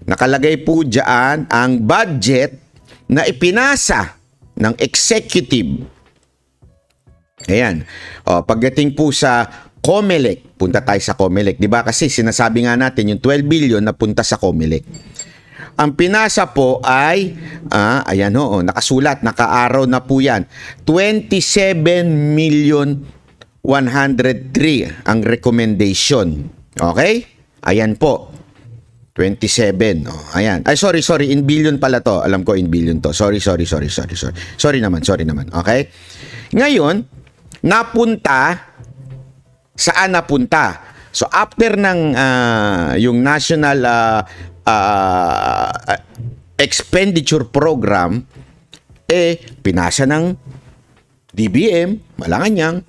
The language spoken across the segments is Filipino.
nakalagay po dyan ang budget na ipinasa ng executive. Ayan. O, pagdating po sa COMELEC, punta tayo sa COMELEC. Diba kasi sinasabi nga natin yung 12 billion na punta sa COMELEC. Ang pinasa po ay, ayan ho, nakasulat, nakaaraw na po yan. 27,103,000 ang recommendation. Okay? Ayan po. 27. Oh, ayan. Ay, sorry. In billion pala to. Alam ko in billion to. Sorry. Sorry naman. Okay? Ngayon, napunta, saan napunta? So, after ng yung National Expenditure Program, pinasa ng DBM, Malacanang,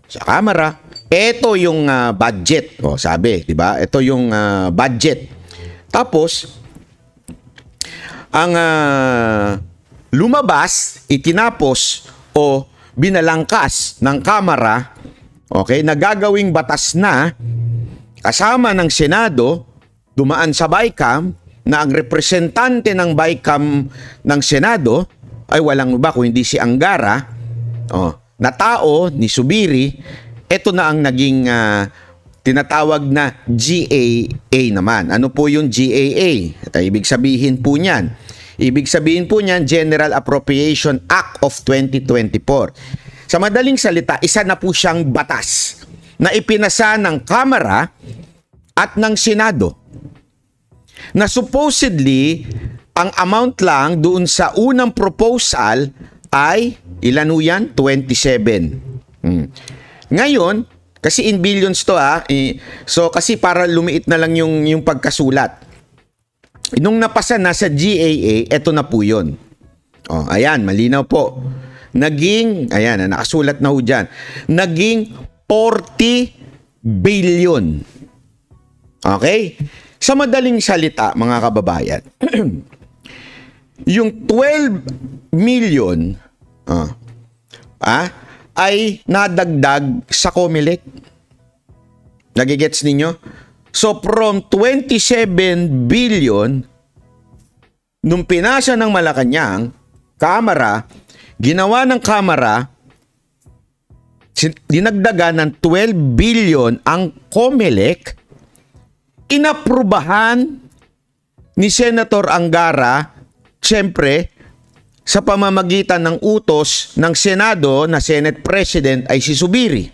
sa Kamara. Ito yung budget. O, sabi, di ba? Ito yung budget. Tapos, ang lumabas, itinapos o binalangkas ng Kamara, okay, nagagawing batas na kasama ng Senado, dumaan sa BICAM, na ang representante ng BICAM ng Senado ay walang iba kung hindi si Angara, na tao ni Zubiri. Ito na ang naging tinatawag na GAA naman. Ano po yung GAA? Ibig sabihin po niyan. General Appropriation Act of 2024. Sa madaling salita, isa na po siyang batas na ipinasa ng Kamara at ng Senado. Na supposedly, ang amount lang doon sa unang proposal ay, ilan ho yan? 27. Ngayon, kasi in billions to so kasi para lumiit na lang yung pagkasulat. Nung napasa na sa GAA, eto na po yun. Ayan, malinaw po. Naging, ayan, nakasulat na ho dyan, naging 40 billion. Okay? Sa madaling salita, mga kababayan, yung 12 million ay nadagdag sa COMELEC. Nagigets ninyo? So, from 27 billion, nung pinasa ng Malacanang, Kamara, ginawa ng Kamara, dinagdagan ng 12 billion ang COMELEC, inaprubahan ni Senator Angara, siyempre, sa pamamagitan ng utos ng Senado na Senate President ay si Zubiri.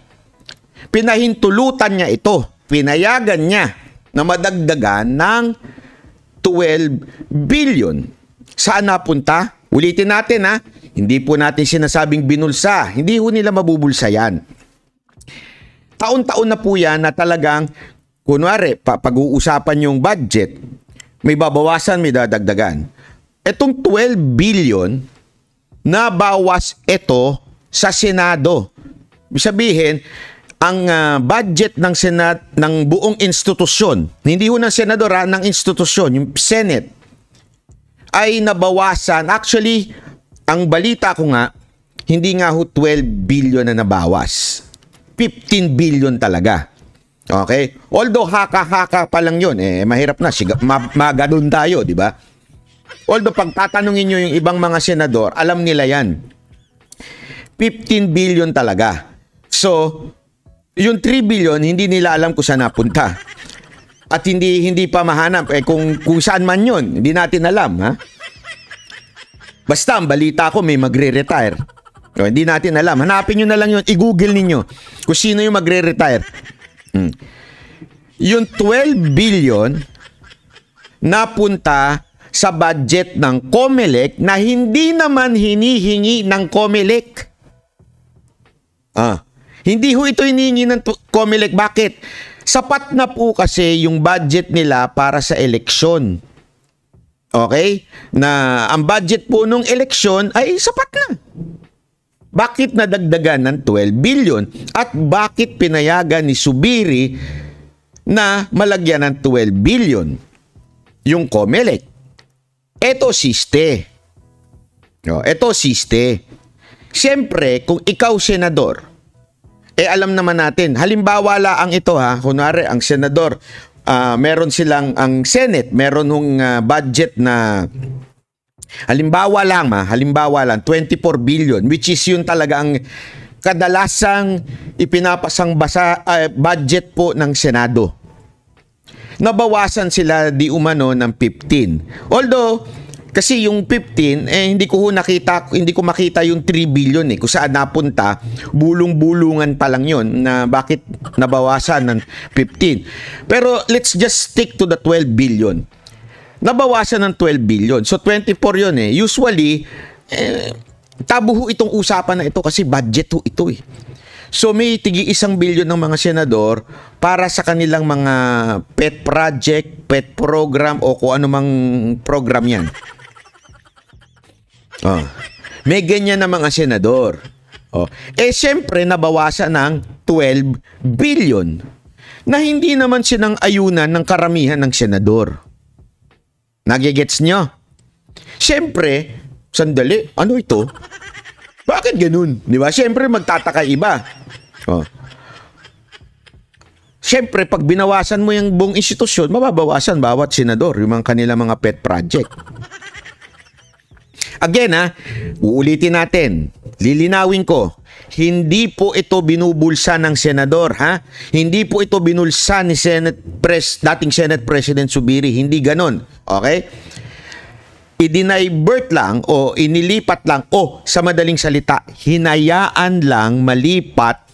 Pinahintulutan niya ito, pinayagan niya na madagdagan ng 12 billion. Saan napunta? Ulitin natin hindi po natin sinasabing binulsa. Hindi po nila mabubulsa yan. Taon-taon na po yan na talagang, kunwari, pag-uusapan yung budget, may babawasan, may dadagdagan. Etong 12 billion, nabawas ito sa Senado. Ibig sabihin, ang budget ng Senado, ng buong institusyon, hindi ho ng Senador, ng institusyon, yung Senate, ay nabawasan. Actually, ang balita ko nga, hindi nga ho 12 billion na nabawas. 15 billion talaga. Okay? Although haka-haka pa lang yun, mahirap na. Magadun tayo, di ba? Although pag tatanungin nyo yung ibang mga senador, alam nila yan. 15 billion talaga. So, yung 3 billion, hindi nila alam kung saan napunta. At hindi pa mahanap. Kung saan man yun, hindi natin alam. Basta, ang balita ko, may magre-retire. Hindi natin alam. Hanapin nyo na lang yun. I-google ninyo kung sino yung magre-retire. Yung 12 billion napunta sa budget ng COMELEC na hindi naman hinihingi ng COMELEC. Hindi ho ito hinihingi ng COMELEC. Bakit? Sapat na po kasi yung budget nila para sa eleksyon. Okay? Na ang budget po nung eleksyon ay sapat na. Bakit nadagdagan ng 12 billion? At bakit pinayagan ni Zubiri na malagyan ng 12 billion? Yung COMELEC. Ito siste. Ito siste. Siyempre, kung ikaw senador, alam naman natin, halimbawa lang ito kunwari, ang senador, meron silang ang Senate, meron hong budget na halimbawa lang 24 billion, which is yun talaga ang kadalasang ipinapasang budget po ng Senado. Nabawasan sila di umano ng 15. Although kasi yung 15 hindi ko makita yung 3 billion kung saan napunta, bulong-bulungan pa lang yun na bakit nabawasan ng 15. Pero let's just stick to the 12 billion. Nabawasan ng 12 billion. So 24 yun Usually tabu ho itong usapan na ito kasi budget ho ito So may tigi 1 billion ng mga senador para sa kanilang mga pet project, pet program o kung ano mang program yan. May ganyan na mga senador. Siyempre nabawasan ng 12 billion na hindi naman sinang ayunan ng karamihan ng senador. Nagigets nyo? Siyempre, sandali, ano ito? Bakit ganun? Di ba? Siyempre magtataka iba. Siyempre, pag binawasan mo yung buong institusyon, mababawasan bawat senador yung mga kanila mga pet project. Again, uulitin natin. Lilinawin ko. Hindi po ito binubulsa ng senador, Hindi po ito binulsa ni dating Senate President Zubiri. Hindi ganon. Okay? I-divert lang o inilipat lang o sa madaling salita, hinayaan lang malipat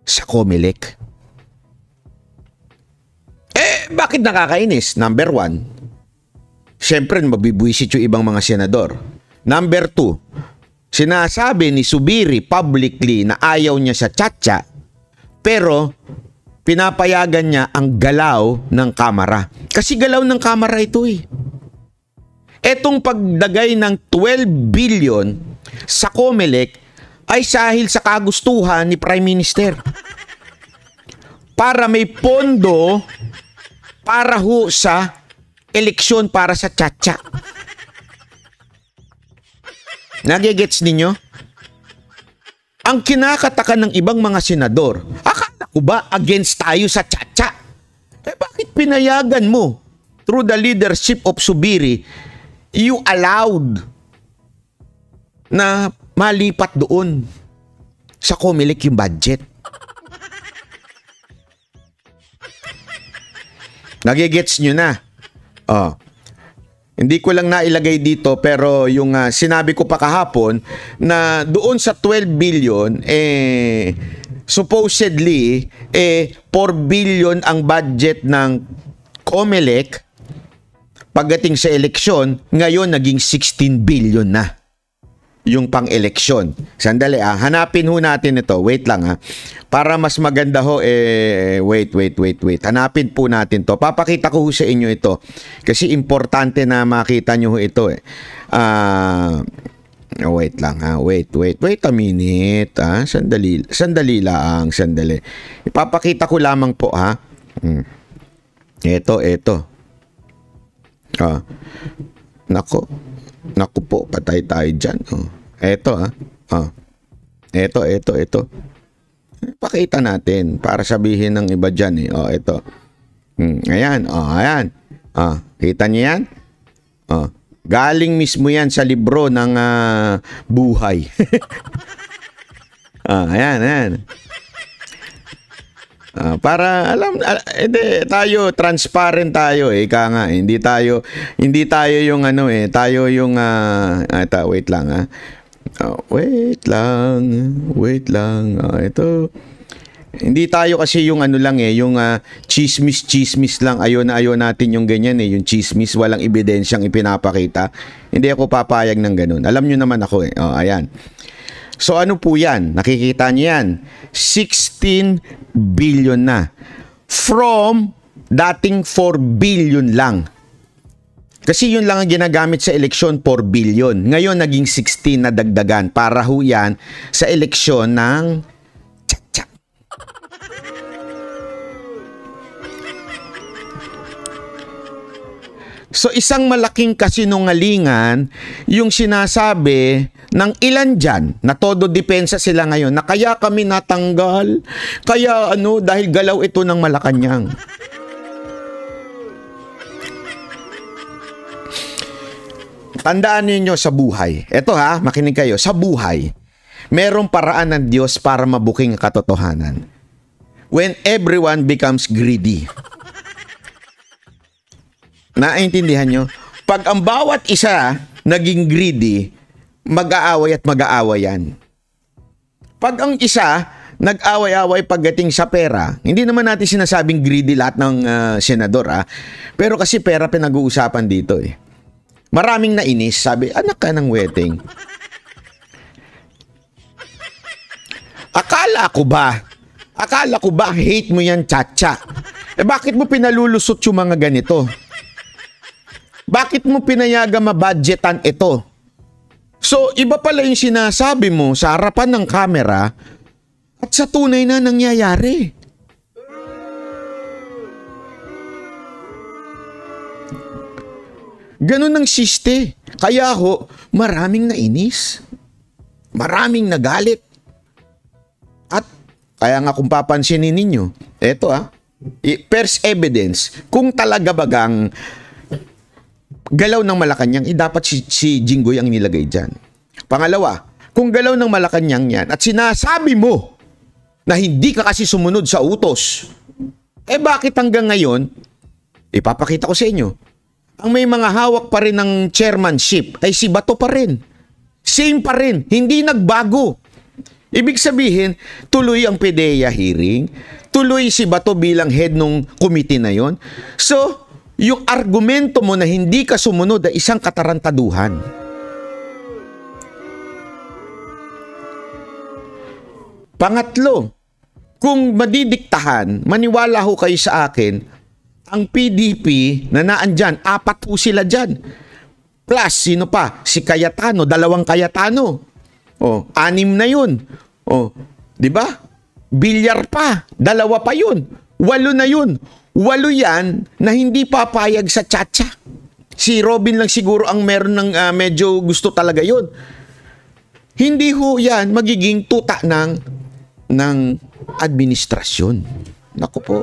sa COMELEC. Bakit nakakainis? Number 1, siyempre mabibwisit yung ibang mga senador. Number 2, sinasabi ni Zubiri publicly na ayaw niya sa Chacha, pero pinapayagan niya ang galaw ng Kamara. Kasi galaw ng Kamara ito Etong pagdagay ng 12 billion sa COMELEC ay sahil sa kagustuhan ni Prime Minister. Para may pondo para ho sa eleksyon para sa Chacha. Nagigets ninyo? Ang kinakataka ng ibang mga senador, akala ko ba against tayo sa Chacha? Bakit pinayagan mo through the leadership of Zubiri, you allowed na malipat doon sa COMELEC yung budget? Nagigets nyo na. Hindi ko lang nailagay dito pero yung sinabi ko pa kahapon na doon sa 12 billion supposedly 4 billion ang budget ng COMELEC pagdating sa eleksyon, ngayon naging 16 billion na yung pang-eleksyon. Sandali hanapin ho natin ito. Wait lang Para mas maganda ho wait. Hanapin po natin to. Papakita ko ho sa inyo ito. Kasi importante na makita nyo ho ito wait lang Wait a minute Sandali lang. Ipapakita ko lamang po Ito. Naku po, patay tayo dyan. Eto Ito. Pakita natin para sabihin ng iba dyan ito. Ayan. Kita niyo yan? Galing mismo yan sa libro ng buhay. Ayan. Para alam tayo transparent tayo ika nga hindi tayo yung tayo yung wait lang wait lang ito hindi tayo kasi yung yung chismis lang ayaw natin yung ganyan yung chismis walang ebidensyang ipinapakita. Hindi ako papayag ng ganun, alam nyo naman ako ayan. So ano po yan? Nakikita niyo yan. 16 billion na. From dating 4 billion lang. Kasi yun lang ang ginagamit sa eleksyon, 4 billion. Ngayon naging 16 na dagdagan. Para ho yan sa eleksyon ng Chacha. So isang malaking kasinungalingan yung sinasabi ng ilan dyan na todo depensa sila ngayon na kaya kami natanggal, kaya dahil galaw ito ng Malacanang. tandaan niyo sa buhay. Ito ha, makinig kayo. Sa buhay, merong paraan ng Diyos para mabuking ang katotohanan. When everyone becomes greedy. Naintindihan nyo? Pag ang bawat isa naging greedy, mag-aaway at mag-aaway yan. Pag ang isa nag-away-away pagdating sa pera, hindi naman natin sinasabing greedy lahat ng senador, pero kasi pera pinag-uusapan dito eh. Maraming nainis, sabi, anak ka ng wedding. Akala ko ba hate mo yan, chacha? Bakit mo pinalulusot yung mga ganito? Bakit mo pinayagan mabudgetan ito? So, iba pala yung sinasabi mo sa harapan ng kamera at sa tunay na nangyayari. Ganun ang siste. Kaya ho, maraming nainis. Maraming nagalit. At kaya nga kung papansinin ninyo, eto first evidence, kung talaga bagang galaw ng Malacanang, dapat si Jinggoy ang nilagay dyan. Pangalawa, kung galaw ng Malacanang yan at sinasabi mo na hindi ka kasi sumunod sa utos, bakit hanggang ngayon, ipapakita ko sa inyo, ang may mga hawak pa rin ng chairmanship ay si Bato pa rin. Same pa rin, hindi nagbago. Ibig sabihin, tuloy ang PDEA hearing, tuloy si Bato bilang head ng committee na yon. So, yung argumento mo na hindi ka sumunod ay isang katarantaduhan. Pangatlo, kung madidiktahan, maniwala ho kayo sa akin, ang PDP na naandyan, 4 ho sila dyan. Plus, sino pa? Si Cayetano, 2 Cayetano. 6 na yun. Di ba? Bilyar pa, 2 pa yun. 8 na yun. 8 yan na hindi papayag sa chacha. Si Robin lang siguro ang meron ng medyo gusto talaga yun. Hindi ho yan magiging tuta ng administrasyon. Naku po.